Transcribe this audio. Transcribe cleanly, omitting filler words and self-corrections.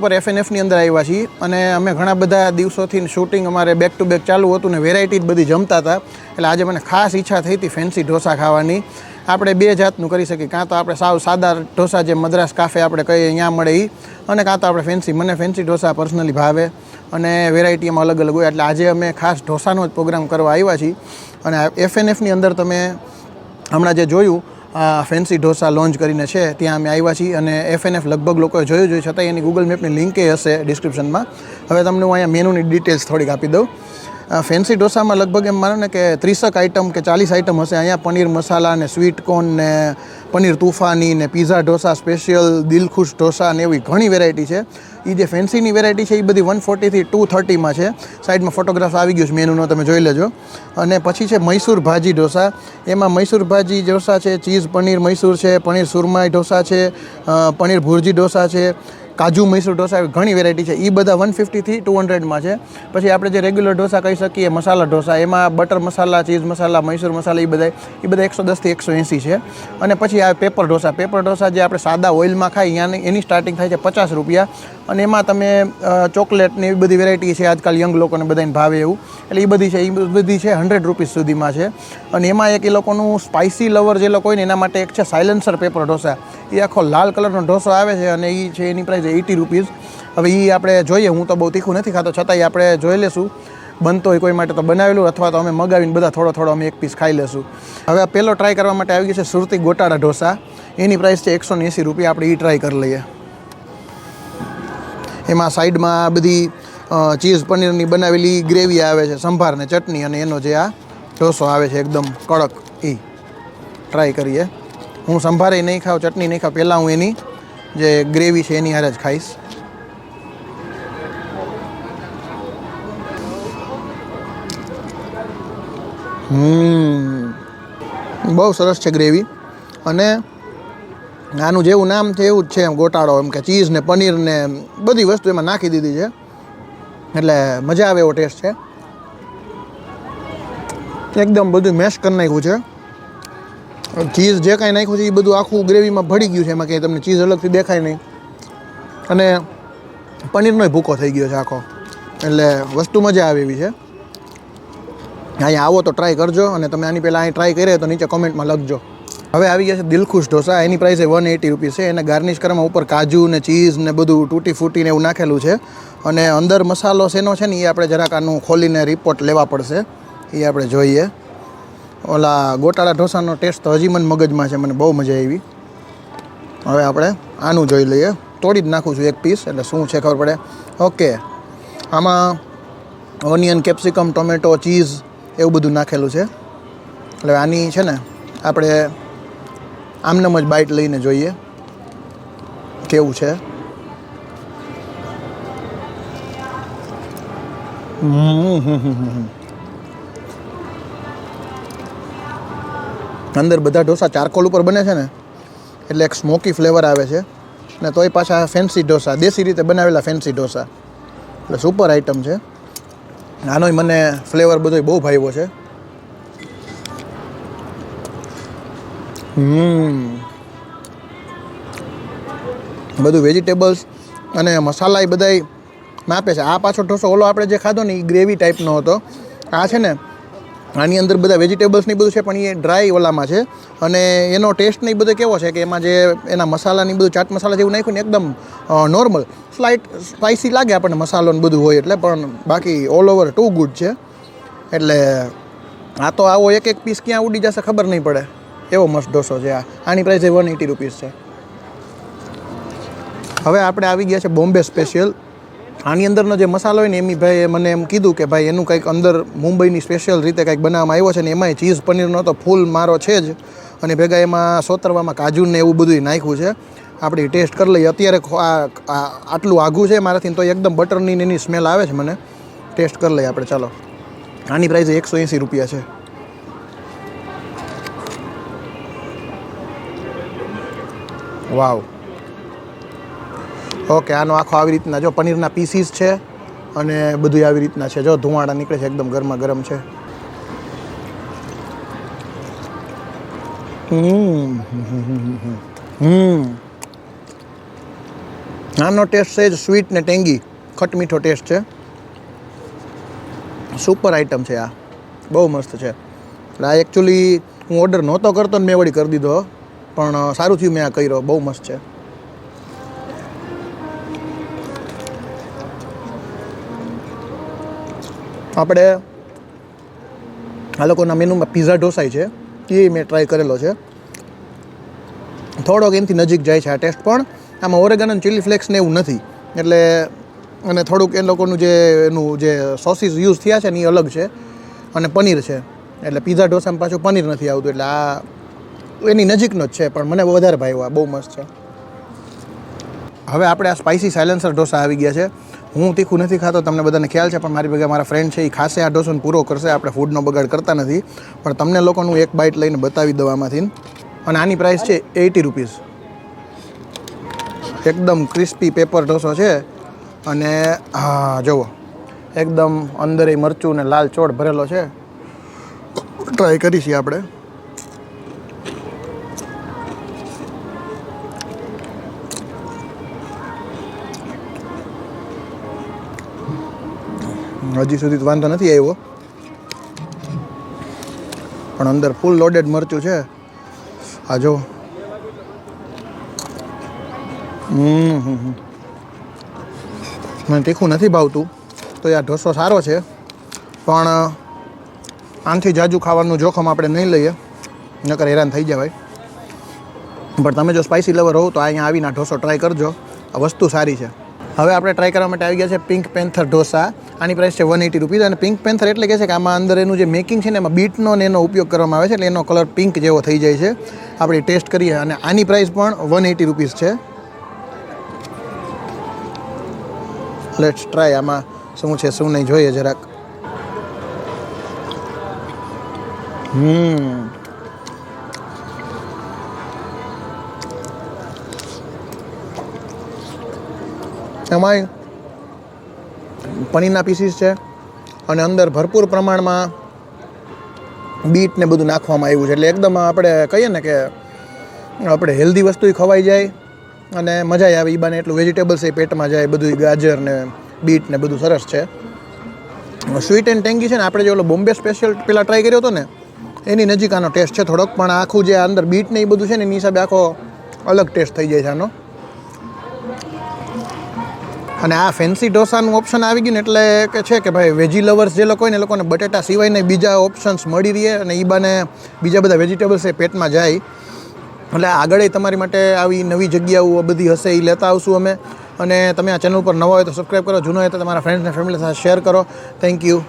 પર FNFની અંદર આવ્યા છીએ અને અમે ઘણા બધા દિવસોથી શૂટિંગ અમારે બેક ટુ બેક ચાલુ હતું ને વેરાયટી જ બધી જમતા હતા. એટલે આજે મને ખાસ ઈચ્છા થઈ હતી ફેન્સી ઢોસા ખાવાની. આપણે બે જાતનું કરી શકીએ, કાં તો આપણે સાવ સાદા ઢોસા જે મદ્રાસ કાફે આપણે કહીએ અહીંયા મળે એ, અને કાં તો આપણે ફેન્સી. મને ફેન્સી ઢોસા પર્સનલી ભાવે અને વેરાયટીમાં અલગ અલગ હોય. એટલે આજે અમે ખાસ ઢોસાનો જ પ્રોગ્રામ કરવા આવ્યા છીએ. અને FNFની અંદર તમે હમણાં જે જોયું ફેન્સી ઢોસા લોન્ચ કરીને છે ત્યાં અમે આવ્યા છીએ. અને FNF લગભગ લોકોએ જોયું છતાં એની ગૂગલ મેપની લિંકે હશે ડિસ્ક્રિપ્શનમાં. હવે તમને હું અહીંયા મેનુની ડિટેલ્સ થોડીક આપી દઉં. ફેન્સી ઢોસામાં લગભગ એમ માનો ને કે 30 આઈટમ કે 40 આઈટમ હશે. અહીંયા પનીર મસાલા ને સ્વીટ કોર્ન ને પનીર તૂફાની ને પીઝા ઢોસા સ્પેશિયલ, દિલખુશ ઢોસા ને એવી ઘણી વેરાયટી છે. એ જે ફેન્સીની વેરાયટી છે એ બધી 140 થી 230માં છે. સાઈડમાં ફોટોગ્રાફ આવી ગયું છે મેનુનો, તમે જોઈ લેજો. અને પછી છે મૈસૂર ભાજી ઢોસા. એમાં મૈસૂર ભાજી ઢોસા છે, ચીઝ પનીર મૈસૂર છે, પનીર સુરમાઈ ઢોસા છે, પનીર ભુરજી ઢોસા છે, કાજુ મૈસૂર ઢોસા, એવી ઘણી વેરાયટી છે. એ બધા 150 થી 200માં છે. પછી આપણે જે રેગ્યુલર ઢોસા કહી શકીએ મસાલા ઢોસા, એમાં બટર મસાલા, ચીઝ મસાલા, મૈસૂર મસાલા એ બધા 110 થી 180 છે. અને પછી આ પેપર ઢોસા. પેપર ઢોસા જે આપણે સાદા ઓઇલમાં ખાઈ એની સ્ટાર્ટિંગ થાય છે 50 રૂપિયા. અને એમાં તમે ચોકલેટ ને એવી બધી વેરાયટી છે આજકાલ યંગ લોકોને બધાને ભાવે એવું. એટલે એ બધી છે 100 રૂપીસ સુધીમાં છે. અને એમાં એક એ લોકોનું સ્પાઇસી લવર જે લોકો હોય ને એના માટે એક છે સાયલેન્સર પેપર ઢોસા. એ આખો લાલ કલરનો ઢોસો આવે છે અને એ છે એની પ્રાઇસ 80 રૂપીસ. હવે એ આપણે જોઈએ, હું તો બહુ તીખું નથી ખાતો, છતાંય આપણે જોઈ લેશું. બનતો હોય કોઈ માટે તો બનાવેલું, અથવા તો અમે મગાવીને બધા થોડો અમે એક પીસ ખાઈ લેશું. હવે આ પહેલો ટ્રાય કરવા માટે આવી ગયો છે સુરતી ગોટાળા ઢોસા. એની પ્રાઇસ છે 180 રૂપિયા. આપણે એ ટ્રાય કરી લઈએ. એમાં સાઈડમાં બધી ચીઝ પનીરની બનાવેલી ગ્રેવી આવે છે, સંભાર ને ચટણી, અને એનો જે આ ઢોસો આવે છે એકદમ કડક, એ ટ્રાય કરીએ. હું સંભારે નહીં ખાઉં, ચટણી નહીં ખાઉં, પહેલાં હું એની જે ગ્રેવી છે એની હારે જ ખાઈશ. બહુ સરસ છે ગ્રેવી. અને આનું જેવું નામ છે એવું જ છે એમ, ગોટાળો, એમ કે ચીઝ ને પનીર ને બધી વસ્તુ એમાં નાખી દીધી છે. એટલે મજા આવે એવો ટેસ્ટ છે. એકદમ બધું મેશ કરી નાખ્યું છે. ચીઝ જે કાંઈ નાખ્યું છે એ બધું આખું ગ્રેવીમાં ભળી ગયું છે. એમાં કંઈ તમને ચીઝ અલગથી દેખાય નહીં. અને પનીરનો ભૂકો થઈ ગયો છે આખો. એટલે વસ્તુ મજા આવે એવી છે. અહીંયા આવો તો ટ્રાય કરજો. અને તમે આની પહેલાં અહીં ટ્રાય કરે તો નીચે કોમેન્ટમાં લખજો. હવે આવી ગયા છે દિલખુશ ઢોસા. એની પ્રાઇસ 180 રૂપીસ છે. એને ગાર્નિશ કરવામાં ઉપર કાજુ ને ચીઝ ને બધું તૂટી ફૂટીને એવું નાખેલું છે. અને અંદર મસાલો શેનો છે ને એ આપણે જરાક આનું ખોલીને રિપોર્ટ લેવા પડશે. એ આપણે જોઈએ. ઓલા ગોટાળા ઢોસાનો ટેસ્ટ તો હજી મને મગજમાં છે, મને બહુ મજા આવી. હવે આપણે આનું જોઈ લઈએ. તોડી જ નાખું છું એક પીસ, એટલે શું છે ખબર પડે. ઓકે, આમાં ઓનિયન, કેપ્સિકમ, ટોમેટો, ચીઝ એવું બધું નાખેલું છે. એટલે આની છે ને આપણે આમનામ જ બાઇટ લઈને જોઈએ કેવું છે. અંદર બધા ઢોસા ચારકોલ ઉપર બને છે ને, એટલે એક સ્મોકી ફ્લેવર આવે છે. ને તોય પાછા ફેન્સી ઢોસા, દેશી રીતે બનાવેલા ફેન્સી ઢોસા. એટલે સુપર આઈટમ છે. આનોય મને ફ્લેવર બધોય બહુ ભાવ્યો છે. બધું વેજીટેબલ્સ અને મસાલા એ બધાય માપે છે. આ પાછો ઢોસો ઓલો આપણે જે ખાધો ને એ ગ્રેવી ટાઈપનો હતો. આ છે ને આની અંદર બધા વેજીટેબલ્સ ને બધું છે, પણ એ ડ્રાય ઓલામાં છે. અને એનો ટેસ્ટ ને એ બધો કેવો છે કે એમાં જે એના મસાલાની બધું ચાટ મસાલા જેવું નાખ્યું ને એકદમ નોર્મલ, સ્લાઇટ સ્પાઇસી લાગે આપણને મસાલો ને બધું હોય એટલે, પણ બાકી ઓલ ઓવર ટુ ગુડ છે. એટલે આ તો આવો એક પીસ ક્યાં ઉડી જશે ખબર નહીં પડે એવો મસ્ત ઢોસો છે આ. આની પ્રાઇસ 180 રૂપીસ છે. હવે આપણે આવી ગયા છે બોમ્બે સ્પેશિયલ. આની અંદરનો જે મસાલો હોય ને એમની ભાઈએ મને એમ કીધું કે ભાઈ એનું કંઈક અંદર મુંબઈની સ્પેશિયલ રીતે કંઈક બનાવવામાં આવ્યો છે. ને એમાંય ચીઝ પનીરનો તો ફૂલ મારો છે જ. અને ભેગા એમાં સોતરવામાં કાજુ ને એવું બધું નાખ્યું છે. આપણે ટેસ્ટ કરી લઈએ. અત્યારે આટલું આઘું છે મારાથી તો એકદમ બટરની એની સ્મેલ આવે છે મને. ટેસ્ટ કરી લઈએ આપણે, ચાલો. આની પ્રાઇસ 180 રૂપિયા છે. વાવ. ઓકે, આનો આખો આવી રીતના જો પનીરના પીસીસ છે અને બધું આવી રીતના છે. જો ધુવાડા નીકળે છે, એકદમ ગરમા ગરમ છે. આનો ટેસ્ટ છે જ સ્વીટ ને ટેંગી, ખટ મીઠો ટેસ્ટ છે. સુપર આઈટમ છે આ, બહુ મસ્ત છે. એટલે આ એકચ્યુઅલી હું ઓર્ડર નહોતો કરતો ને મેં વળી કરી દીધો, પણ સારું થયું મેં આ કર્યો. બહુ મસ્ત છે. આપણે આ લોકોના મેનુમાં પીઝા ઢોસાઈ છે, એ મેં ટ્રાય કરેલો છે. થોડોક એનાથી નજીક જાય છે આ ટેસ્ટ, પણ આમાં ઓરેગન અને ચીલી ફ્લેક્સ ને એવું નથી. એટલે અને થોડુંક એ લોકોનું જે એનું જે સોસીસ યુઝ થયા છે ને એ અલગ છે, અને પનીર છે. એટલે પીઝા ઢોસામાં પાછું પનીર નથી આવતું, એટલે આ એની નજીકનો જ છે, પણ મને વધારે ભાવ્યો. આ બહુ મસ્ત છે. હવે આપણે આ સ્પાઇસી સાયલેન્સર ઢોસા આવી ગયા છે. હું તીખું નથી ખાતો, તમને બધાને ખ્યાલ છે, પણ મારી ભેગા મારા ફ્રેન્ડ છે, એ ખાસે આ ઢોસાને પૂરો કરશે. આપણે ફૂડનો બગાડ કરતા નથી, પણ તમને લોકોનું એક બાઇટ લઈને બતાવી દઉં આમાંથી. અને આની પ્રાઇસ છે 80 રૂપીસ. એકદમ ક્રિસ્પી પેપર ઢોસો છે, અને હા જુઓ, એકદમ અંદર એ મરચું ને લાલ ચોળ ભરેલો છે. ટ્રાય કરીશું આપણે. હજી સુધી વાંધો નથી આવ્યો, પણ અંદર ફૂલ લોડેડ મરચું છે. આ જો મને તીખું નથી ભાવતું, તો આ ઢોસો સારો છે, પણ આનાથી જાજુ ખાવાનું જોખમ આપણે નહીં લઈએ, નકર હેરાન થઈ જવાય. પણ તમે જો સ્પાઇસી લવર હોવ તો અહીંયા આવીને આ ઢોસો ટ્રાય કરજો. આ વસ્તુ સારી છે. હવે આપણે ટ્રાય કરવા માટે આવી ગયા છે પિંક પેન્થર ઢોસા. આની પ્રાઇસ છે 180 રૂપીસ. અને પિંક પેન્થર એટલે કે છે કે આમાં અંદર એનું જે મેકિંગ છે ને એમાં બીટનો ને એનો ઉપયોગ કરવામાં આવે છે, એટલે એનો કલર પિંક જેવો થઈ જાય છે. આપણે ટેસ્ટ કરીએ. અને આની પ્રાઇસ પણ 180 રૂપીસ છે. Let's try. આમાં શું છે શું નહીં જોઈએ જરાક. એમાંય પનીરના પીસીસ છે, અને અંદર ભરપૂર પ્રમાણમાં બીટ ને બધું નાખવામાં આવ્યું છે. એટલે એકદમ આપણે કહીએ ને કે આપણે હેલ્ધી વસ્તુ ખવાઈ જાય અને મજા આવે. ઈ બાને એટલું વેજીટેબલ્સ એ પેટમાં જાય, બધું ગાજર ને બીટ ને બધું સરસ છે. સ્વીટ એન્ડ ટેંગી છે ને, આપણે જે ઓલો બોમ્બે સ્પેશિયલ પેલા ટ્રાય કર્યો હતો ને એની નજીક આનો ટેસ્ટ છે થોડોક, પણ આખું જે અંદર બીટ ને એ બધું છે ને એની હિસાબે આખો અલગ ટેસ્ટ થઈ જાય છે આનો. અને આ ફેન્સી ઢોસાનું ઓપ્શન આવી ગયું ને એટલે કે છે કે ભાઈ વેજી લવર્સ જે લોકો હોય ને એ લોકોને બટેટા સિવાયને બીજા ઓપ્શન્સ મળી રહે, અને એ બાને બીજા બધા વેજીટેબલ્સ એ પેટમાં જાય. એટલે આગળ તમારી માટે આવી નવી જગ્યાઓ બધી હશે એ લેતા આવશું અમે. અને તમે આ ચેનલ પર નવા હોય તો સબસ્ક્રાઈબ કરો, જૂનો હોય તો તમારા ફ્રેન્ડ્સ અને ફેમિલી સાથે શેર કરો. Thank you.